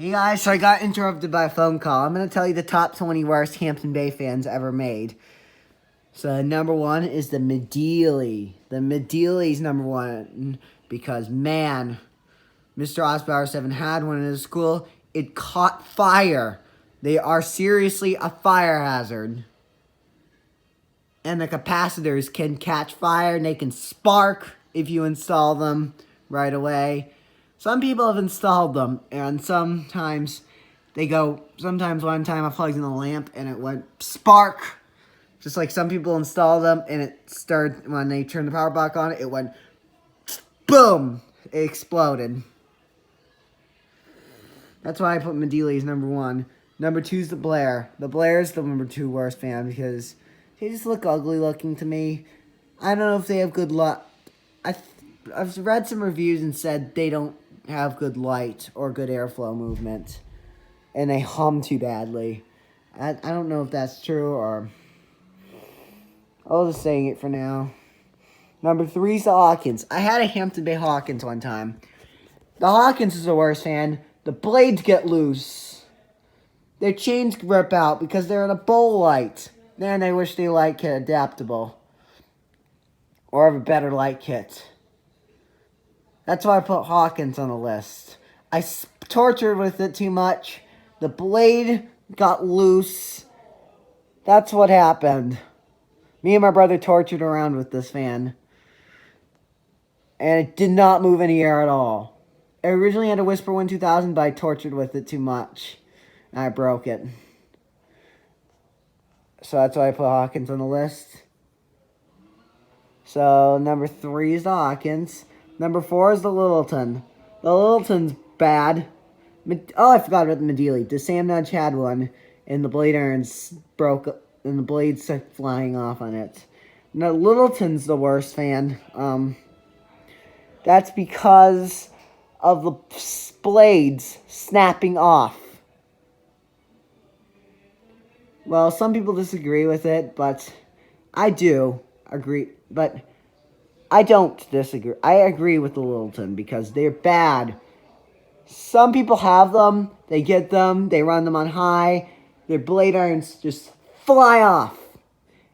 Hey guys, so I got interrupted by a phone call. I'm going to tell you the top 20 worst Hampton Bay fans ever made. So number one is the Medeely. The Medeely's number one because, man, Mr. Osbauer 7 had one in his school. It caught fire. They are seriously a fire hazard. And the capacitors can catch fire and they can spark if you install them right away. Some people have installed them, and sometimes they go, sometimes one time I plugged in the lamp and it went spark. Just like some people install them and it started, when they turned the power back on, it went boom. It exploded. That's why I put Medeely as number one. Number two is the Blair. The Blair is the number two worst fan because they just look ugly looking to me. I don't know if they have good luck. I've read some reviews and said they don't have good light or good airflow movement. And they hum too badly. I don't know if that's true or... I'll just saying it for now. Number three is the Hawkins. I had a Hampton Bay Hawkins one time. The Hawkins is the worst fan. The blades get loose. Their chains rip out because they're in a bowl light. Man, I wish they light kit adaptable. Or have a better light kit. That's why I put Hawkins on the list. I tortured with it too much. The blade got loose. That's what happened. Me and my brother tortured around with this fan. And it did not move any air at all. I originally had a Whisper 2000, but I tortured with it too much. And I broke it. So that's why I put Hawkins on the list. So number three is the Hawkins. Number four is the Littleton. The Littleton's bad. Oh, I forgot about the Medeely. The Sam Nudge had one, and the blade irons broke, and the blades started flying off on it. Now, Littleton's the worst fan. That's because of the blades snapping off. Well, some people disagree with it, but I do agree. But I don't disagree. I agree with the Littleton because they're bad. Some people have them. They get them. They run them on high. Their blade irons just fly off.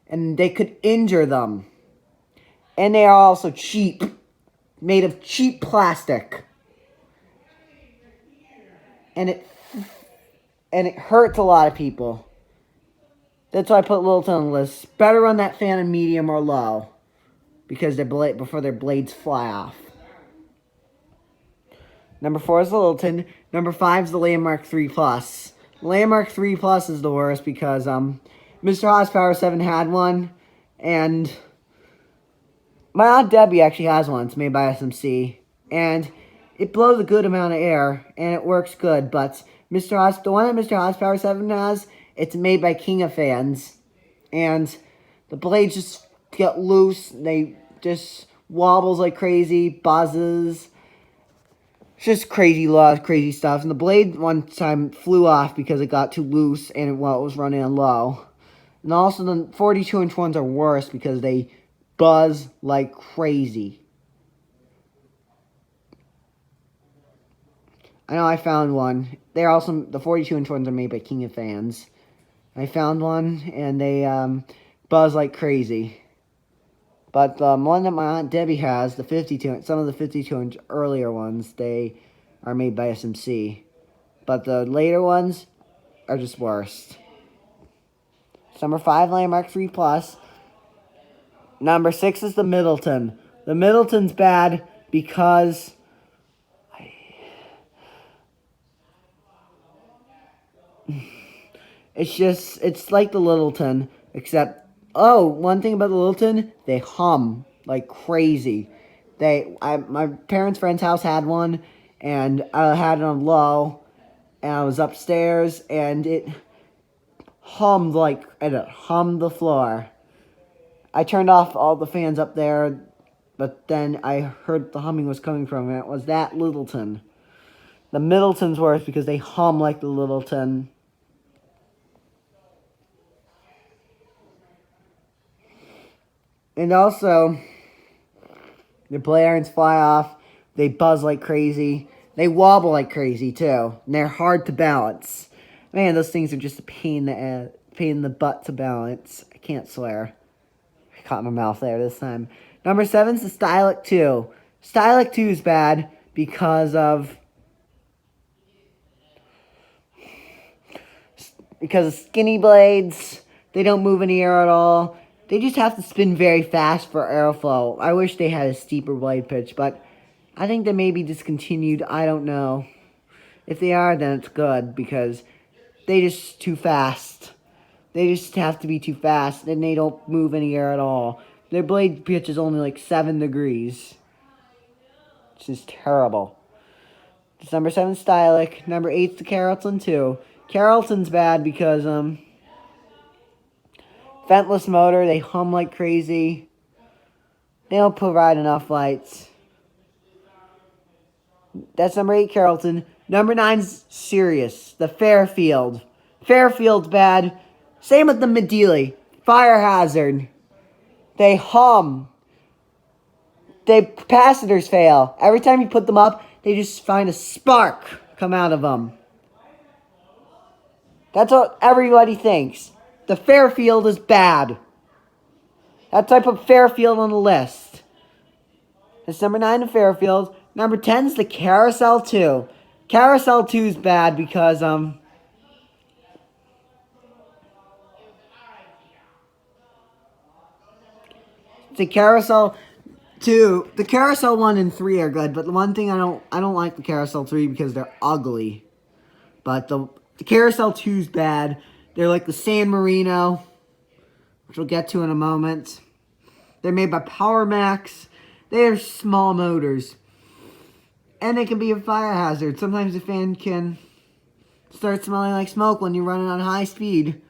And they could injure them. And they are also cheap. Made of cheap plastic. And it hurts a lot of people. That's why I put Littleton on the list. Better run that fan in medium or low. Because before their blades fly off. Number four is the Littleton. Number five is the Landmark 3 Plus. Landmark 3 Plus is the worst because Mr. Horsepower 7 had one. And my Aunt Debbie actually has one. It's made by SMC. And it blows a good amount of air. And it works good. But the one that Mr. Horsepower 7 has, it's made by King of Fans. And the blades just get loose. They just wobbles like crazy, buzzes. It's just crazy, lot of crazy stuff. And the blade one time flew off because it got too loose and it was running on low. And also the 42-inch ones are worse because they buzz like crazy. I know I found one. They're also, the 42-inch ones are made by King of Fans. I found one and they buzz like crazy. But the one that my Aunt Debbie has, the 52, some of the 52-inch earlier ones, they are made by SMC. But the later ones are just worst. Number 5, Landmark 3 Plus. Number 6 is the Middleton. The Middleton's bad because it's like the Littleton, except... Oh, one thing about the Littleton, they hum like crazy. My parents' friend's house had one, and I had it on low, and I was upstairs, and it hummed hummed the floor. I turned off all the fans up there, but then I heard the humming was coming from it. It was that Littleton. The Middleton's worse because they hum like the Littleton. And also, the blade irons fly off. They buzz like crazy. They wobble like crazy too, and they're hard to balance. Man, those things are just a pain in the butt to balance. I can't swear. I caught my mouth there this time. Number 7's the Stylic 2. Stylic 2 is bad because of skinny blades. They don't move in the air at all. They just have to spin very fast for airflow. I wish they had a steeper blade pitch, but I think they may be discontinued. I don't know. If they are, then it's good because they just too fast. They just have to be too fast, and they don't move in the air at all. Their blade pitch is only like 7 degrees. Which is terrible. It's number 7, Stylic. Number 8's the Carousel 2. Carrollton's bad because, ventless motor, they hum like crazy. They don't provide enough lights. That's number 8, Carrollton. Number 9's Sirius, the Fairfield. Fairfield's bad. Same with the Medeili. Fire hazard. They hum. Their capacitors fail. Every time you put them up, they just find a spark come out of them. That's what everybody thinks. The Fairfield is bad. That's why I put Fairfield on the list. That's number 9, the Fairfield. Number 10's the Carousel 2. Carousel 2 is bad because, the Carousel 2, the Carousel 1 and 3 are good, but the one thing I don't like the Carousel 3 because they're ugly. But the Carousel 2 is bad. They're like the San Marino, which we'll get to in a moment. They're made by Power Max. They're small motors. And they can be a fire hazard. Sometimes the fan can start smelling like smoke when you're running on high speed.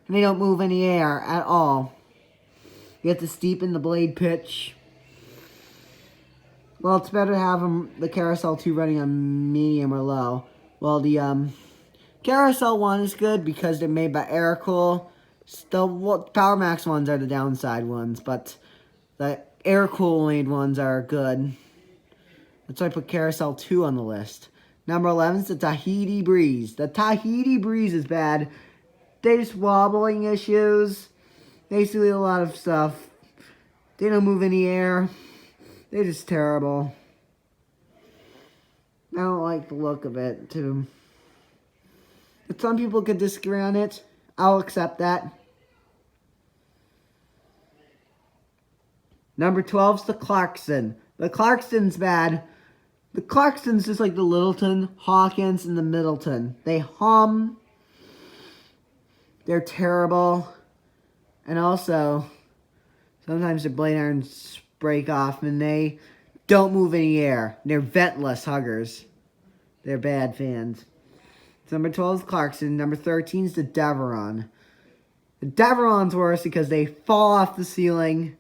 And they don't move in the air at all. You have to steepen the blade pitch. Well, it's better to have the Carousel 2 running on medium or low. Well, the Carousel 1 is good because they're made by Aircool. The Power Max ones are the downside ones, but the Aircool made ones are good. That's why I put Carousel 2 on the list. Number 11 is the Tahiti Breeze. The Tahiti Breeze is bad. They just wobbling issues. Basically a lot of stuff. They don't move in the air. They're just terrible. I don't like the look of it, too. If some people could disagree on it, I'll accept that. Number 12 is the Clarkson. The Clarkson's bad. The Clarkson's just like the Littleton, Hawkins, and the Middleton. They hum. They're terrible. And also, sometimes the blade irons break off and they don't move in the air. They're ventless huggers. They're bad fans. Number 12 is Clarkson. Number 13 is the Deveron. The Deveron's worse because they fall off the ceiling.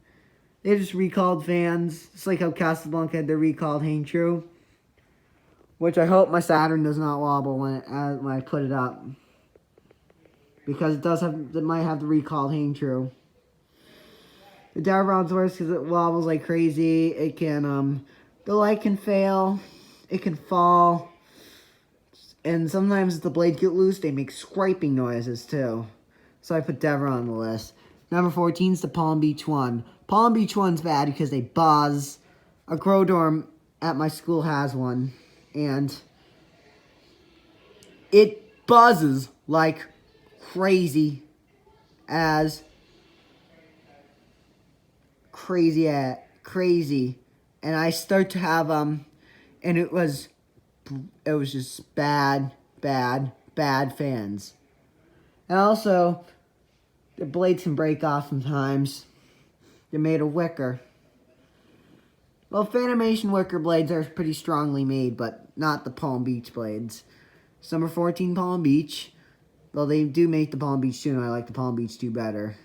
They just recalled fans. It's like how Casablanca had their recalled Hang True. Which I hope my Saturn does not wobble when I put it up. Because it might have the recalled Hang True. The Deveron's worse because it wobbles like crazy. It can, the light can fail. It can fall. And sometimes if the blades get loose, they make scraping noises too. So I put Deveron on the list. Number 14 is the Palm Beach 1. Palm Beach 1's bad because they buzz. A grow dorm at my school has one. And it buzzes like crazy as crazy. And I start to have, and it was just bad fans. And also, the blades can break off sometimes. They're made of wicker. Well, Fanimation wicker blades are pretty strongly made, but not the Palm Beach blades. Number 14, Palm Beach. Well, they do make the Palm Beach 2, and I like the Palm Beach 2 better.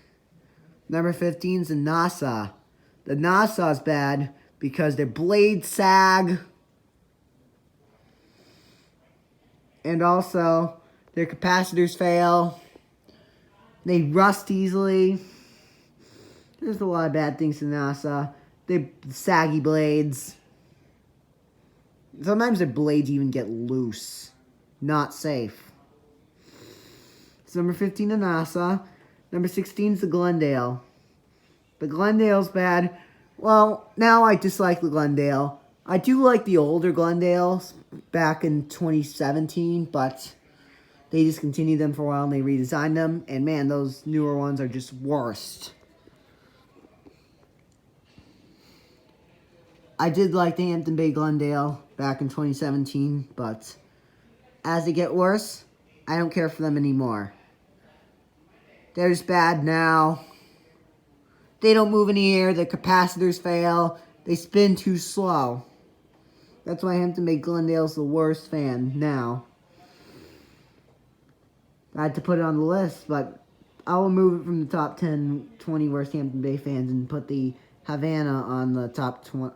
Number 15 is the Nassau. The Nassau's bad because their blades sag. And also, their capacitors fail. They rust easily. There's a lot of bad things to Nassau. They're saggy blades. Sometimes their blades even get loose. Not safe. It's number 15, the Nassau. Number 16 is the Glendale. The Glendale's bad. Well, now I dislike the Glendale. I do like the older Glendales back in 2017, but they discontinued them for a while and they redesigned them. And man, those newer ones are just worst. I did like the Hampton Bay Glendale back in 2017, but as they get worse, I don't care for them anymore. They're just bad now. They don't move in the air. The capacitors fail. They spin too slow. That's why Hampton Bay Glendale's the worst fan now. I had to put it on the list, but I will move it from the top 10, 20 worst Hampton Bay fans and put the Havana on the top 20.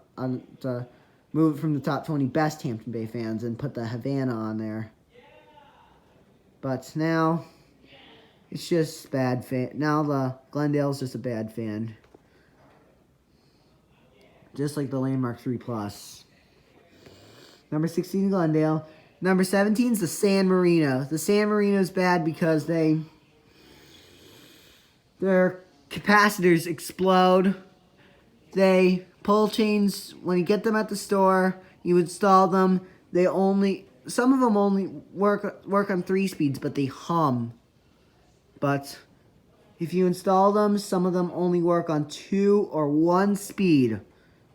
Move it from the top 20 best Hampton Bay fans and put the Havana on there. But now, it's just bad fan. Now the Glendale's just a bad fan. Just like the Landmark 3 Plus. Number 16, Glendale. Number 17 is the San Marino. The San Marino's bad because their capacitors explode. They pull chains, when you get them at the store, you install them. Some of them only work on 3 speeds, but they hum. But if you install them, some of them only work on 2 or 1 speed.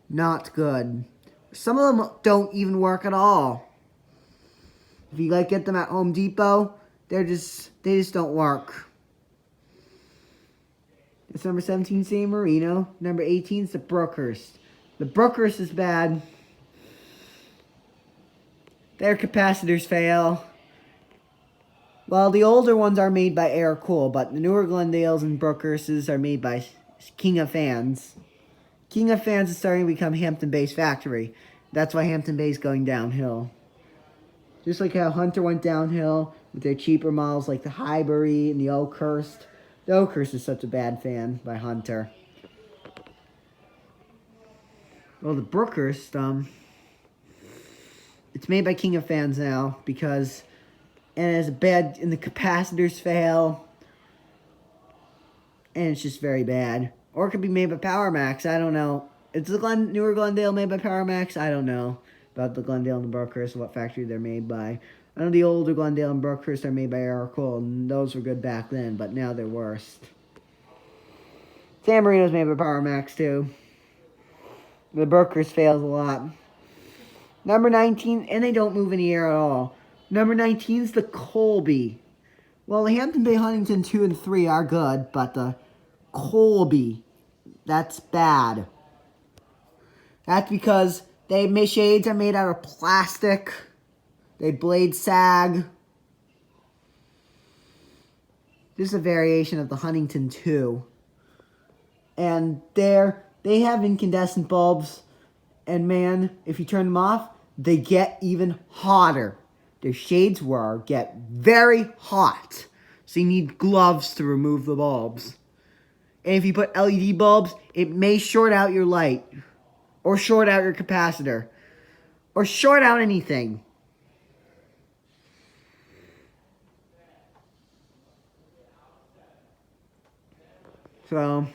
Not good. Some of them don't even work at all. If you get them at Home Depot, they just don't work. It's number 17, San Marino. Number 18 is the Brookhurst. The Brookhurst is bad. Their capacitors fail. Well, the older ones are made by Air Cool, but the newer Glendales and Brookhursts are made by King of Fans. King of Fans is starting to become Hampton Bay's factory. That's why Hampton Bay's going downhill. Just like how Hunter went downhill with their cheaper models like the Highbury and the Oakhurst. The Oakhurst is such a bad fan by Hunter. Well, the Brookhurst, it's made by King of Fans now because and the capacitors fail. And it's just very bad. Or it could be made by Power Max. I don't know. Is the newer Glendale made by Power Max? I don't know about the Glendale and the Brookhurst, what factory they're made by. I know the older Glendale and Brookhurst are made by Aerocool, and those were good back then, but now they're worst. San Marino's made by Power Max, too. The Brookhurst fails a lot. Number 19, and they don't move in the air at all. Number 19 is the Colby. Well, the Hampton Bay Huntington 2 and 3 are good, but the Colby, that's bad. That's because shades are made out of plastic. They blade sag. This is a variation of the Huntington 2. And they have incandescent bulbs. And man, if you turn them off, they get even hotter. Their shades get very hot. So you need gloves to remove the bulbs. And if you put LED bulbs, it may short out your light. Or short out your capacitor. Or short out anything. So,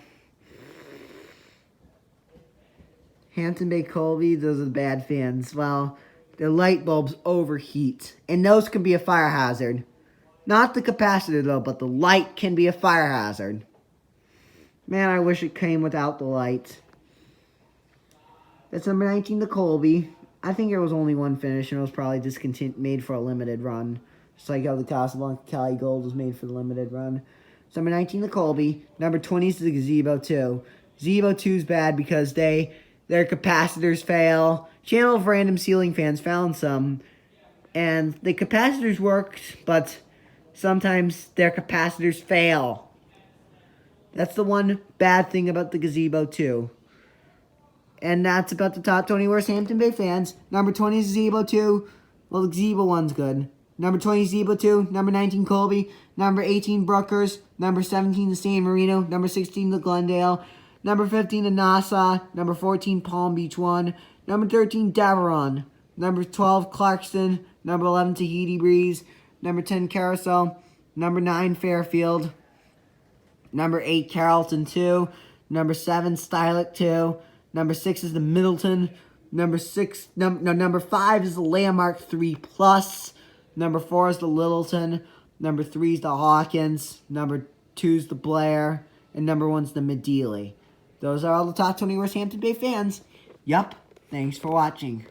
Hampton Bay Colby, those are the bad fans. Well, their light bulbs overheat. And those can be a fire hazard. Not the capacitor, though, but the light can be a fire hazard. Man, I wish it came without the light. That's number 19, the Colby. I think there was only one finish, and it was probably made for a limited run. Just like how the Casablanca Cali Gold was made for the limited run. So number 19, the Colby. Number 20 is the Gazebo 2. Gazebo 2 is bad because their capacitors fail. Channel of Random Ceiling Fans found some. And the capacitors worked, but sometimes their capacitors fail. That's the one bad thing about the Gazebo 2. And that's about the top 20 worst Hampton Bay fans. Number 20 is Gazebo 2. Well, the Gazebo 1's good. Number 20 is Gazebo 2. Number 19, Colby. Number 18, Brookhurst. Number 17, the San Marino. Number 16, the Glendale. Number 15, the Nassau. Number 14, Palm Beach 1. Number 13, Deveron. Number 12, Clarkson. Number 11, Tahiti Breeze. Number 10, Carousel. Number 9, Fairfield. Number 8, Carrollton 2. Number 7, Stylick 2. Number 6 is the Middleton. Number 5 is the Landmark 3 Plus. Number 4 is the Littleton. Number 3 is the Hawkins. Number 2 is the Blair. And number 1 is the Medeili. Those are all the top 20 worst Hampton Bay fans. Yup. Thanks for watching.